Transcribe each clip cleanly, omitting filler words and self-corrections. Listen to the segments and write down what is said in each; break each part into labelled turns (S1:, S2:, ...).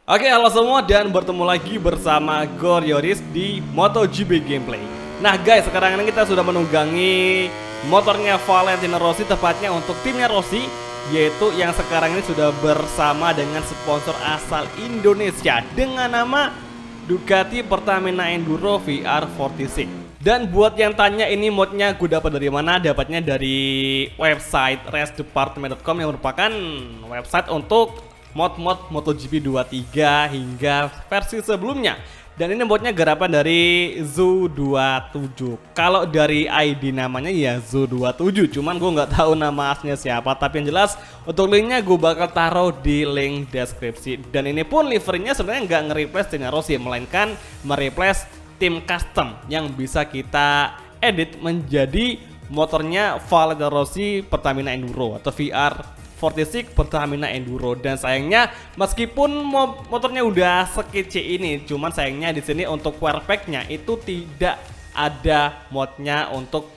S1: Oke, halo semua dan bertemu lagi bersama Goryoris di MotoGP Gameplay. Nah guys, sekarang ini kita sudah menunggangi motornya Valentino Rossi, tepatnya untuk timnya Rossi, yaitu yang sekarang ini sudah bersama dengan sponsor asal Indonesia dengan nama Ducati Pertamina Enduro VR46. Dan buat yang tanya ini modnya gue dapat dari mana? Dapatnya dari website racedepartment.com yang merupakan website untuk mod-mod MotoGP 23 hingga versi sebelumnya. Dan ini modnya garapan dari Zoo27. Kalau dari ID namanya ya Zoo27, cuman gue nggak tahu nama aslinya siapa. Tapi yang jelas untuk linknya gue bakal taruh di link deskripsi. Dan ini pun liverynya sebenarnya nggak nge-replace timnya Rossi, melainkan mereplace tim custom yang bisa kita edit menjadi motornya Valentino Rossi Pertamina Enduro atau VR46 Pertamina Enduro. Dan sayangnya meskipun motornya udah sekece ini, cuman sayangnya di sini untuk wear pack-nya itu tidak ada modnya untuk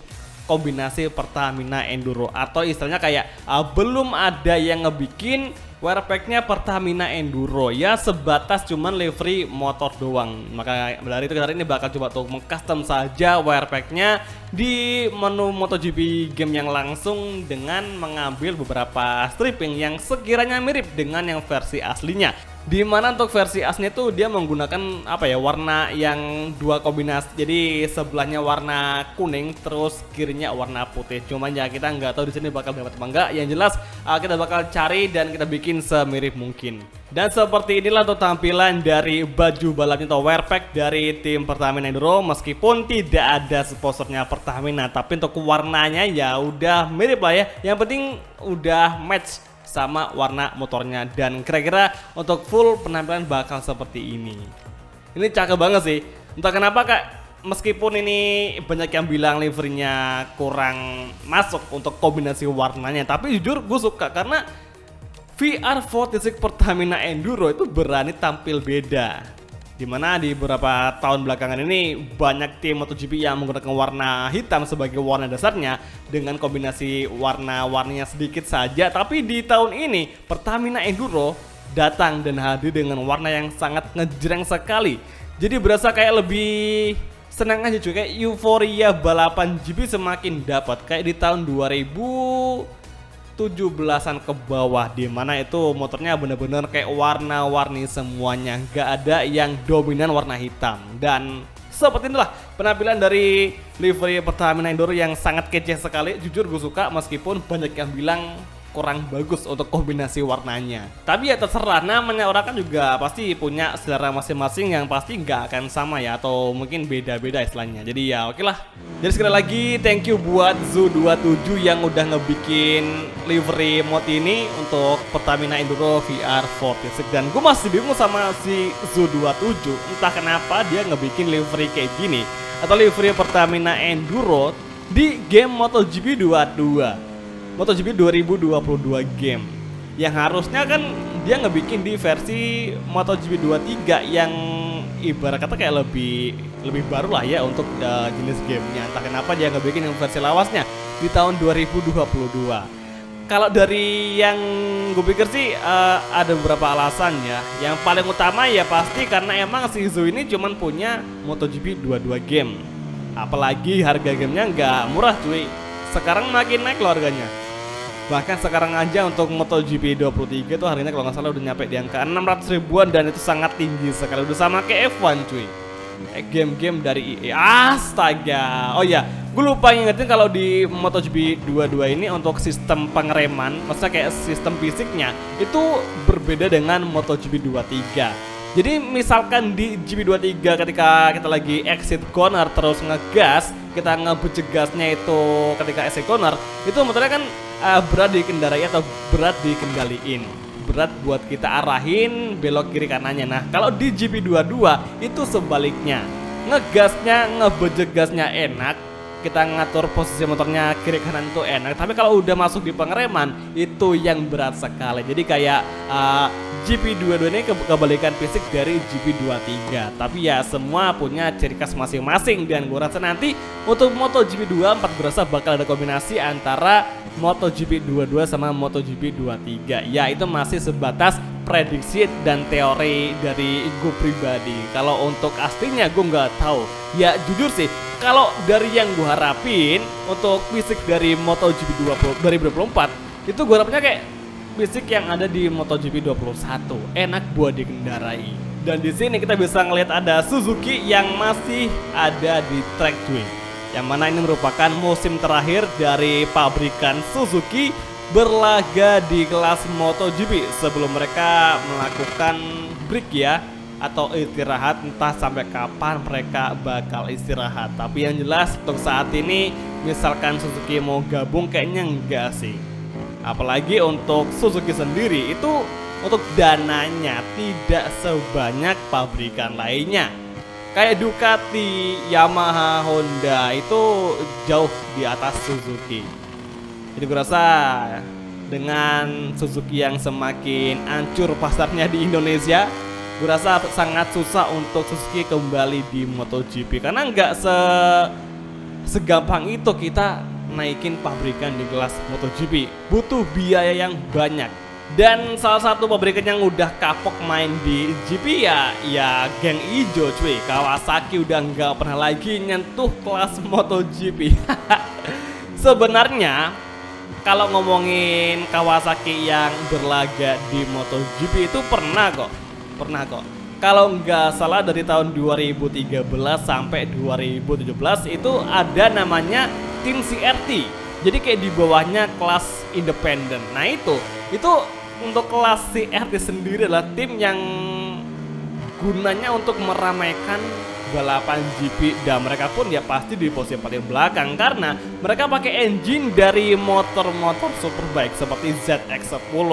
S1: kombinasi Pertamina Enduro, atau istilahnya kayak belum ada yang ngebikin wear pack-nya Pertamina Enduro, ya sebatas cuman livery motor doang. Maka dari itu hari ini bakal coba untuk mengcustom saja wear pack-nya di menu MotoGP game yang langsung dengan mengambil beberapa stripping yang sekiranya mirip dengan yang versi aslinya. Dimana untuk versi aslinya tuh dia menggunakan warna yang dua kombinasi, jadi sebelahnya warna kuning terus kirinya warna putih. Cuman ya kita nggak tahu di sini bakal dapat apa enggak. Yang jelas kita bakal cari dan kita bikin semirip mungkin. Dan seperti inilah untuk tampilan dari baju balapnya atau wear pack dari tim Pertamina Enduro, meskipun tidak ada sponsornya Pertamina, tapi untuk warnanya ya udah mirip lah ya. Yang penting udah match sama warna motornya, dan kira-kira untuk full penampilan bakal seperti ini. Ini cakep banget sih. Entah kenapa kak, meskipun ini banyak yang bilang liverynya kurang masuk untuk kombinasi warnanya, tapi jujur gue suka karena VR46 Pertamina Enduro itu berani tampil beda. Dimana di beberapa tahun belakangan ini banyak tim MotoGP yang menggunakan warna hitam sebagai warna dasarnya dengan kombinasi warna-warninya sedikit saja. Tapi di tahun ini Pertamina Enduro datang dan hadir dengan warna yang sangat ngejreng sekali. Jadi berasa kayak lebih senang aja cuy, kayak euforia balapan GP semakin dapat kayak di tahun 2017an ke bawah, dimana itu motornya bener-bener kayak warna-warni semuanya, gak ada yang dominan warna hitam. Dan seperti itulah penampilan dari livery Pertamina Enduro yang sangat kece sekali. Jujur gue suka meskipun banyak yang bilang kurang bagus untuk kombinasi warnanya. Tapi ya terserah, namanya orang kan juga pasti punya selera masing-masing yang pasti nggak akan sama ya, atau mungkin beda-beda istilahnya. Jadi ya oke lah. Jadi sekali lagi thank you buat Zoo27 yang udah ngebikin livery mod ini untuk Pertamina Enduro VR46. Dan gue masih bingung sama si Zoo27, entah kenapa dia ngebikin livery kayak gini atau livery Pertamina Enduro di game MotoGP 22. MotoGP 2022 game yang harusnya kan dia ngebikin di versi MotoGP 23 yang ibarat kata kayak lebih baru lah ya untuk jenis gamenya. Entah kenapa dia ngebikin yang versi lawasnya di tahun 2022. Kalau dari yang gue pikir sih ada beberapa alasan ya. Yang paling utama ya pasti karena emang si Zoo ini cuman punya MotoGP 22 game. Apalagi harga gamenya nggak murah cuy. Sekarang makin naik loh harganya. Bahkan sekarang aja untuk MotoGP 23 itu harganya kalau nggak salah udah nyampe di angka 600 ribuan, dan itu sangat tinggi sekali, udah sama kayak F1 cuy. Game-game dari EA. Astaga. Oh ya, gue lupa ngingetin kalau di MotoGP 22 ini untuk sistem pengereman, maksudnya kayak sistem fisiknya itu berbeda dengan MotoGP 23. Jadi misalkan di GP23 ketika kita lagi exit corner terus ngegas, kita ngebut gasnya itu ketika exit corner, itu motornya kan berat dikendarai atau berat dikendaliin, berat buat kita arahin belok kiri kanannya. Nah kalau di GP22 itu sebaliknya, ngegasnya ngebut gasnya enak, kita ngatur posisi motornya kiri kanan itu enak, tapi kalau udah masuk di pengereman itu yang berat sekali. Jadi kayak GP22 ini kebalikan fisik dari GP23. Tapi ya semua punya ciri khas masing-masing, dan gue rasa nanti untuk MotoGP 24 berasa bakal ada kombinasi antara MotoGP 22 sama MotoGP 23. Ya itu masih sebatas prediksi dan teori dari gue pribadi. Kalau untuk aslinya gue nggak tahu. Ya jujur sih, kalau dari yang gue harapin untuk fisik dari MotoGP 2024 itu gue harapnya kayak fisik yang ada di MotoGP 21, enak buat dikendarai. Dan di sini kita bisa ngelihat ada Suzuki yang masih ada di track 2, yang mana ini merupakan musim terakhir dari pabrikan Suzuki berlaga di kelas MotoGP sebelum mereka melakukan break ya, atau istirahat, entah sampai kapan mereka bakal istirahat. Tapi yang jelas untuk saat ini misalkan Suzuki mau gabung kayaknya enggak sih. Apalagi untuk Suzuki sendiri itu untuk dananya tidak sebanyak pabrikan lainnya. Kayak Ducati, Yamaha, Honda itu jauh di atas Suzuki. Jadi gue rasa dengan Suzuki yang semakin hancur pasarnya di Indonesia, gue rasa sangat susah untuk Suzuki kembali di MotoGP. Karena nggak segampang itu kita naikin pabrikan di kelas MotoGP. Butuh biaya yang banyak. Dan salah satu pabrikan yang udah kapok main di GP ya geng ijo cuy. Kawasaki udah nggak pernah lagi nyentuh kelas MotoGP. Sebenarnya kalau ngomongin Kawasaki yang berlaga di MotoGP itu pernah kok. Kalau nggak salah dari tahun 2013 sampai 2017 itu ada namanya tim CRT. Jadi kayak di bawahnya kelas independen. Nah itu untuk kelas CRT sendiri adalah tim yang gunanya untuk meramaikan balapan GP, dan mereka pun ya pasti di posisi paling belakang karena mereka pakai engine dari motor-motor superbike seperti ZX10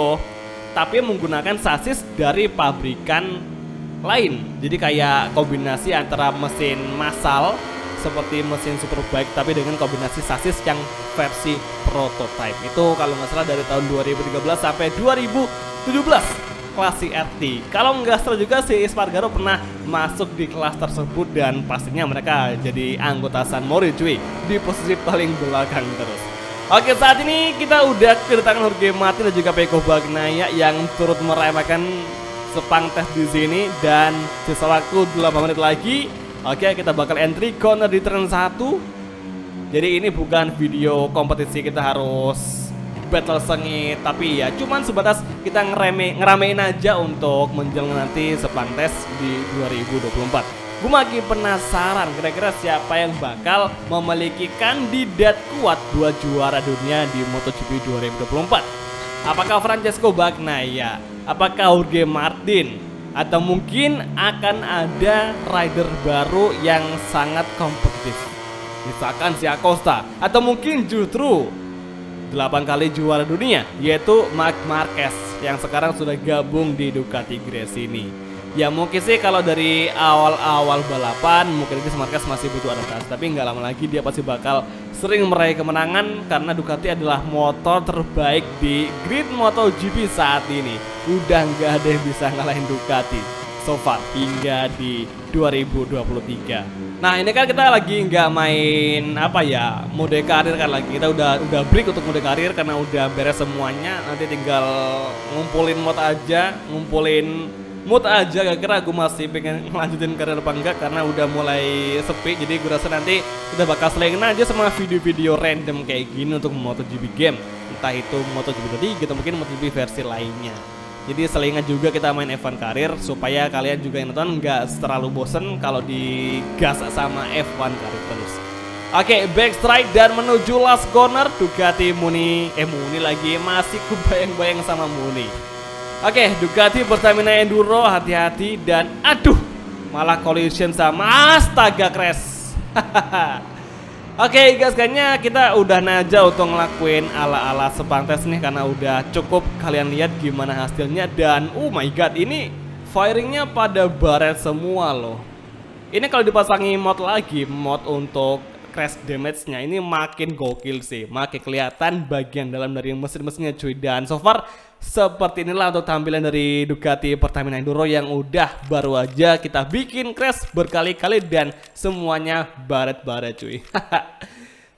S1: tapi menggunakan sasis dari pabrikan lain. Jadi kayak kombinasi antara mesin massal seperti mesin superbike tapi dengan kombinasi sasis yang versi prototype. Itu kalau nggak salah dari tahun 2013 sampai 2017 kelas CRT. Kalau nggak salah juga si Espargaro pernah masuk di kelas tersebut dan pastinya mereka jadi anggota San Mori cuy, di posisi paling belakang terus. Oke, saat ini kita udah kedatangan Jorge Martin dan juga Pecco Bagnaia yang turut merayakan sepang tes di sini dan sisa waktu 8 menit lagi. Oke, kita bakal entry corner di turn 1. Jadi ini bukan video kompetisi kita harus battle sengit, tapi ya cuman sebatas kita ngeramein aja untuk menjelang nanti sepang tes di 2024. Gue makin penasaran kira-kira siapa yang bakal memiliki kandidat kuat buat juara dunia di MotoGP 2024. Apakah Francesco Bagnaia, apakah Jorge Martin, atau mungkin akan ada rider baru yang sangat kompetitif, misalkan si Acosta, atau mungkin justru 8 kali juara dunia yaitu Marc Marquez yang sekarang sudah gabung di Ducati Gresini. Ya mungkin sih kalau dari awal-awal balapan mungkin Marquez masih butuh adaptasi, tapi nggak lama lagi dia pasti bakal sering meraih kemenangan karena Ducati adalah motor terbaik di grid MotoGP saat ini. Udah nggak ada yang bisa ngalahin Ducati so far hingga di 2023. Nah ini kan kita lagi nggak main mode karir kan lagi, kita udah break untuk mode karir karena udah beres semuanya. Nanti tinggal ngumpulin mood aja kira-kira gue masih pengen lanjutin karir apa enggak karena udah mulai sepi. Jadi gue rasa nanti kita bakal selingin aja sama video-video random kayak gini untuk MotoGP game, entah itu MotoGP 3 atau mungkin MotoGP versi lainnya. Jadi selingan juga kita main F1 karir supaya kalian juga yang nonton nggak terlalu bosen kalau digas sama F1 karir terus. Oke, backstride dan menuju last corner Ducati Muni lagi masih kebayang-bayang sama Muni. Oke, Ducati Pertamina Enduro hati-hati dan aduh malah collision sama astaga crash. Oke guys, kayaknya kita udah naja untuk ngelakuin ala-ala sepang tes nih karena udah cukup kalian lihat gimana hasilnya. Dan oh my god, ini firingnya pada baret semua loh. Ini kalau dipasangi mod lagi, mod untuk crash damage-nya ini makin gokil sih, makin kelihatan bagian dalam dari mesin-mesinnya cuy. Dan so far seperti inilah untuk tampilan dari Ducati Pertamina Enduro yang udah baru aja kita bikin crash berkali-kali dan semuanya baret-baret cuy.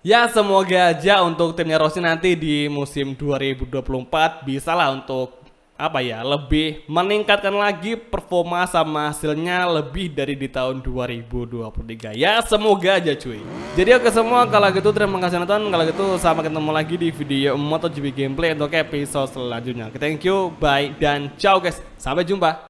S1: Ya semoga aja untuk timnya Rossi nanti di musim 2024 bisa lah untuk apa ya, lebih meningkatkan lagi performa sama hasilnya lebih dari di tahun 2023 ya, semoga aja cuy. Jadi oke semua, kalau gitu terima kasih nonton, kalau gitu sampai ketemu lagi di video MotoGP gameplay untuk episode selanjutnya. Thank you, bye dan ciao guys, sampai jumpa.